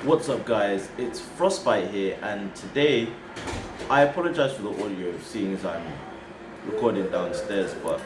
What's up, guys? It's Frostbite here, and today I apologize for the audio, seeing as I'm recording downstairs, but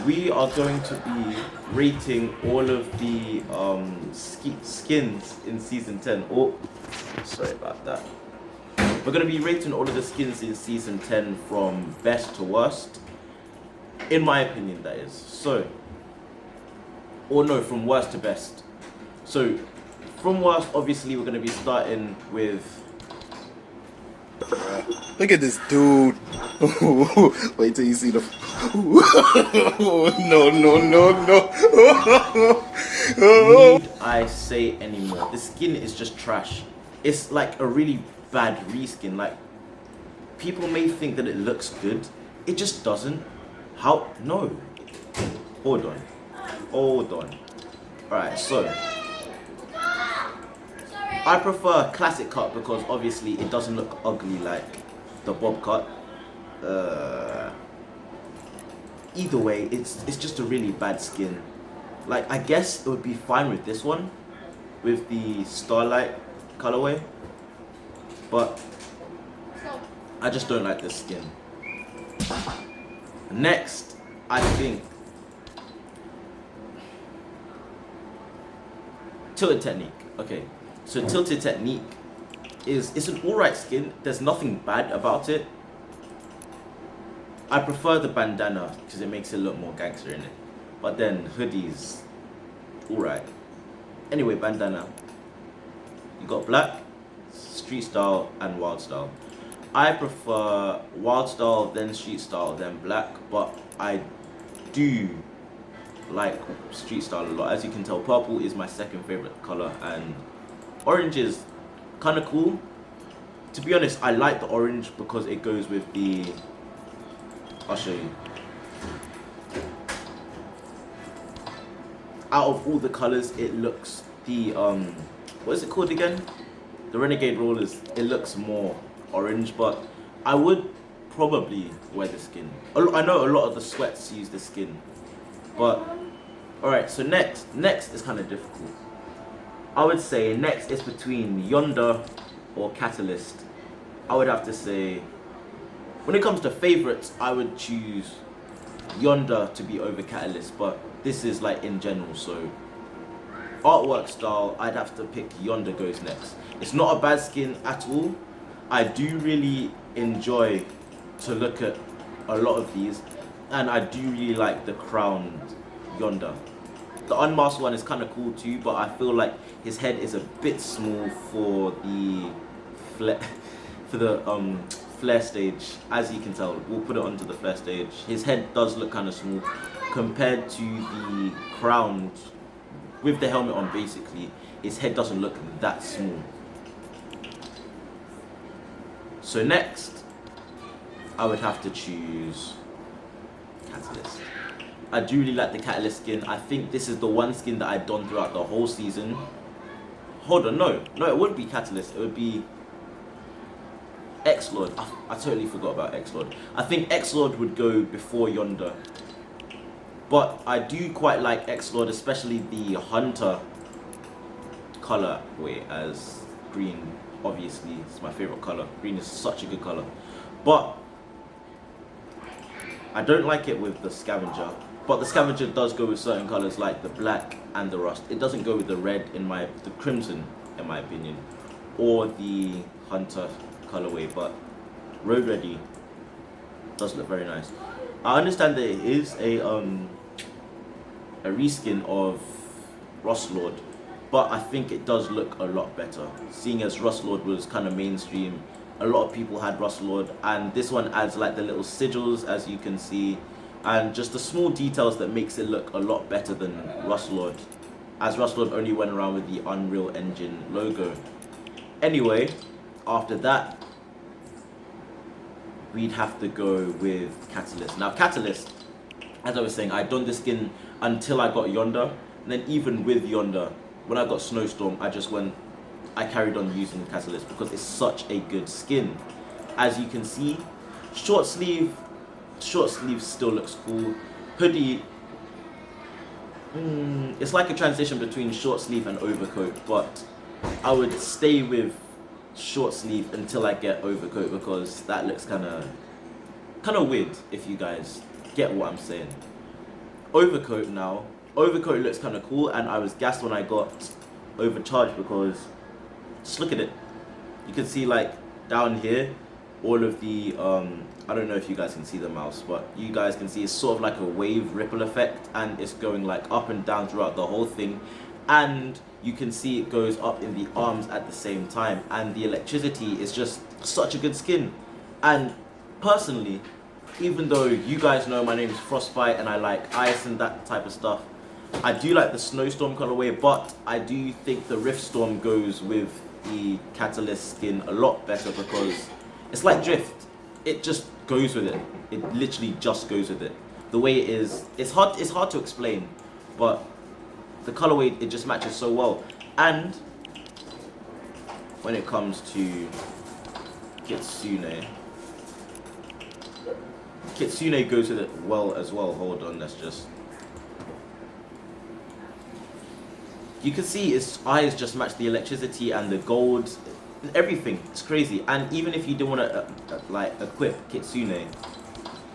we are going to be rating all of the skins in season 10. Oh, sorry about that. We're going to be rating all of the skins in season 10 from best to worst, in my opinion, that is. So, or no, from worst to best. So, from worst, obviously, we're going to be starting with. Look at this dude. Wait till you see the. No, no, no, no. Need I say anymore? The skin is just trash. It's like a really bad reskin. Like, people may think that it looks good. It just doesn't. How? No. Hold on. Hold on. Alright, so. I prefer classic cut because obviously it doesn't look ugly like the bob cut. Either way, it's just a really bad skin. Like, I guess it would be fine with this one, with the Starlight colorway, but I just don't like this skin. Next, I think Tilted Technique. Okay, so Tilted Technique it's an alright skin. There's nothing bad about it. I prefer the bandana because it makes it look more gangster in it. But then hoodies, alright. Anyway, bandana. You got black, street style, and wild style. I prefer wild style, then street style, then black. But I do like street style a lot. As you can tell, purple is my second favorite color, and orange is kind of cool. To be honest, I like the orange because it goes with the. I'll show you. Out of all the colors, it looks the what is it called again? The Renegade Rollers. It looks more orange, but I would probably wear the skin. I know a lot of the sweats use the skin, but all right. So next is kind of difficult. I would say next is between Yonder or Catalyst. I would have to say. When it comes to favorites, I would choose Yonder to be over Catalyst, but this is like in general, so artwork style, I'd have to pick Yonder goes next. It's not a bad skin at all. I do really enjoy to look at a lot of these, and I do really like the crowned Yonder. The unmasked one is kind of cool too, but I feel like his head is a bit small for the flare stage. As you can tell, we'll put it onto the flare stage. His head does look kind of small compared to the crowned with the helmet on. Basically, his head doesn't look that small. So next, I would have to choose Catalyst. I do really like the Catalyst skin. I think this is the one skin that I've done throughout the whole season. Hold on, no, it wouldn't be Catalyst. It would be X-Lord. I totally forgot about X-Lord. I think X-Lord would go before Yonder. But I do quite like X-Lord, especially the Hunter color way, as green obviously is my favorite color. Green is such a good color. But I don't like it with the Scavenger. But the Scavenger does go with certain colors like the black and the rust. It doesn't go with the red the crimson in my opinion, or the Hunter colorway, but Road Ready does look very nice. I understand that it is a reskin of Rust Lord, but I think it does look a lot better. Seeing as Rust Lord was kind of mainstream, a lot of people had Rust Lord, and this one adds like the little sigils, as you can see, and just the small details that makes it look a lot better than Rust Lord, as Rust Lord only went around with the Unreal Engine logo. Anyway, after that, we'd have to go with Catalyst. Now, Catalyst, as I was saying, I'd done this skin until I got Yonder, and then even with Yonder, when I got Snowstorm, I carried on using Catalyst because it's such a good skin. As you can see, short sleeve still looks cool. Hoodie, it's like a transition between short sleeve and overcoat, but I would stay with short sleeve until I get overcoat, because that looks kind of weird, if you guys get what I'm saying. Overcoat now. Overcoat looks kind of cool, and I was gassed when I got overcharged because just look at it. You can see like down here all of the I don't know if you guys can see the mouse, but you guys can see it's sort of like a wave ripple effect, and it's going like up and down throughout the whole thing, and you can see it goes up in the arms at the same time, and the electricity is just such a good skin. And personally, even though you guys know my name is Frostbite and I like ice and that type of stuff, I do like the Snowstorm colorway, but I do think the Riftstorm goes with the Catalyst skin a lot better because it's like Drift. It just goes with it. It literally just goes with it. The way it is, it's hard to explain, but the colorway, it just matches so well. And when it comes to Kitsune goes with it well as well. Hold on, let's just... You can see its eyes just match the electricity and the gold, everything. It's crazy. And even if you didn't want to like equip Kitsune,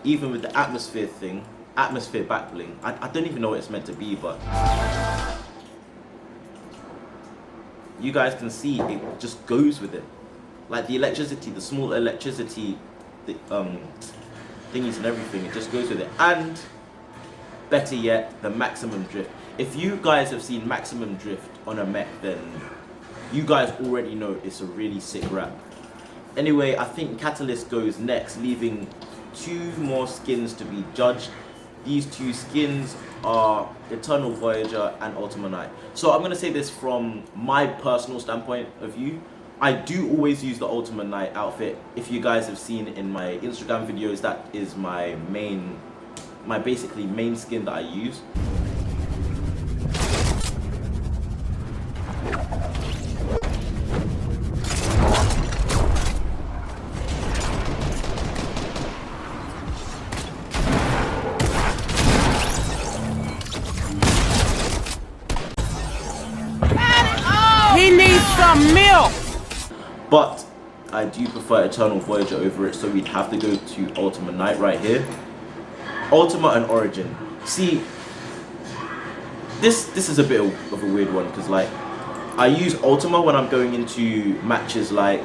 even with the atmosphere thing, atmosphere back bling, I don't even know what it's meant to be, but you guys can see it just goes with it. Like the electricity, the small electricity, the thingies and everything, it just goes with it. And better yet, the maximum drift. If you guys have seen maximum drift on a mech, then you guys already know it's a really sick wrap. Anyway, I think Catalyst goes next, leaving 2 more skins to be judged. These 2 skins are Eternal Voyager and Ultima Night. So I'm gonna say this from my personal standpoint of view. I do always use the Ultima Night outfit. If you guys have seen in my Instagram videos, that is my basically main skin that I use. He needs some milk! But I do prefer Eternal Voyager over it, so we'd have to go to Ultima Night right here. Ultima and Origin. See, this is a bit of a weird one, because like I use Ultima when I'm going into matches like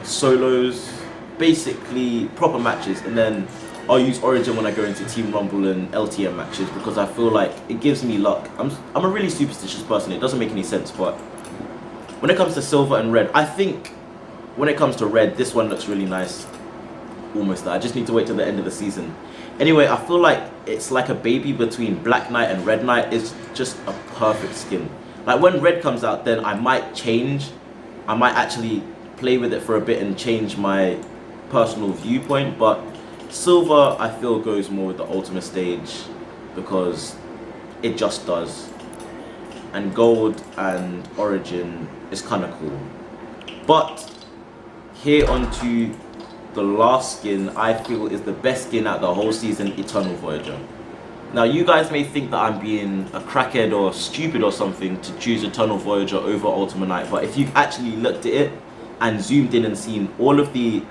solos, basically proper matches, and then I'll use Origin when I go into Team Rumble and LTM matches because I feel like it gives me luck. I'm a really superstitious person. It doesn't make any sense, but when it comes to silver and red, I think when it comes to red, this one looks really nice. Almost there. I just need to wait till the end of the season. Anyway, I feel like it's like a baby between Black Knight and Red Knight. It's just a perfect skin. Like when red comes out, then I might change. I might actually play with it for a bit and change my personal viewpoint. But silver, I feel, goes more with the Ultimate stage because it just does. And gold and Origin is kind of cool. But here onto the last skin I feel is the best skin out the whole season, Eternal Voyager. Now you guys may think that I'm being a crackhead or stupid or something to choose Eternal Voyager over Ultima Night, but if you've actually looked at it and zoomed in and seen all of the,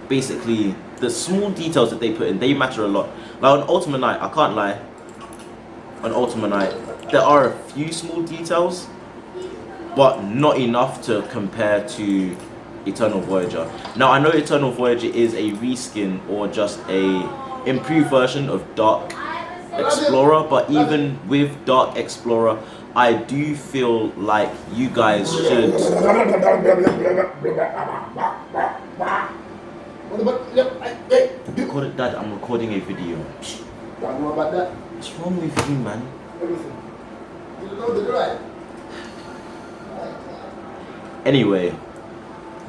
basically the small details that they put in, they matter a lot. Now on Ultima Night, I can't lie, on Ultima Night there are a few small details, but not enough to compare to Eternal Voyager. Now I know Eternal Voyager is a reskin or just a improved version of Dark Explorer, but even with Dark Explorer, I do feel like you guys should... Dad, I'm recording a video. What's wrong with you, man? Anyway,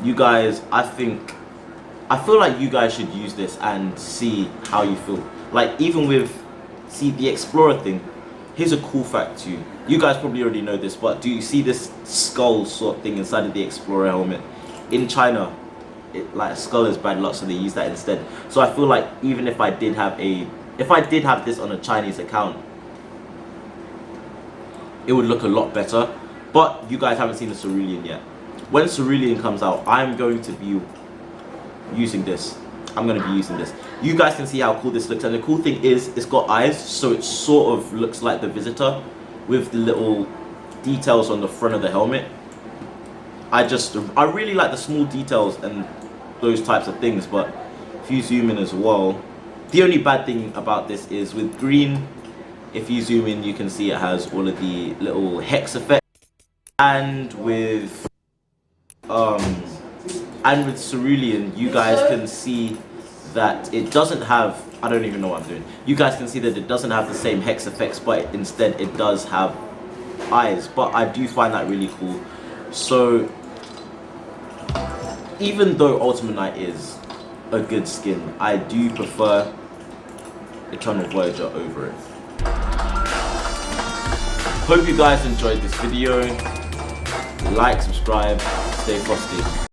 you guys, I feel like you guys should use this and see how you feel. Like even with, see the Explorer thing, here's a cool fact too. You guys probably already know this, but do you see this skull sort of thing inside of the Explorer helmet? In China, like a skull is bad luck, so they use that instead. So I feel like even if I did have this on a Chinese account, it would look a lot better. But you guys haven't seen the Cerulean yet. When Cerulean comes out, I'm going to be using this. You guys can see how cool this looks, and the cool thing is it's got eyes, so it sort of looks like the Visitor with the little details on the front of the helmet. I really like the small details and those types of things, but if you zoom in as well, the only bad thing about this is with green, if you zoom in, you can see it has all of the little hex effects, and with Cerulean, you guys can see that it doesn't have, I don't even know what I'm doing. You guys can see that it doesn't have the same hex effects, but instead it does have eyes. But I do find that really cool. So even though Ultima Knight is a good skin, I do prefer Ultima Voyager over it. Hope you guys enjoyed this video. Like, subscribe, stay frosty.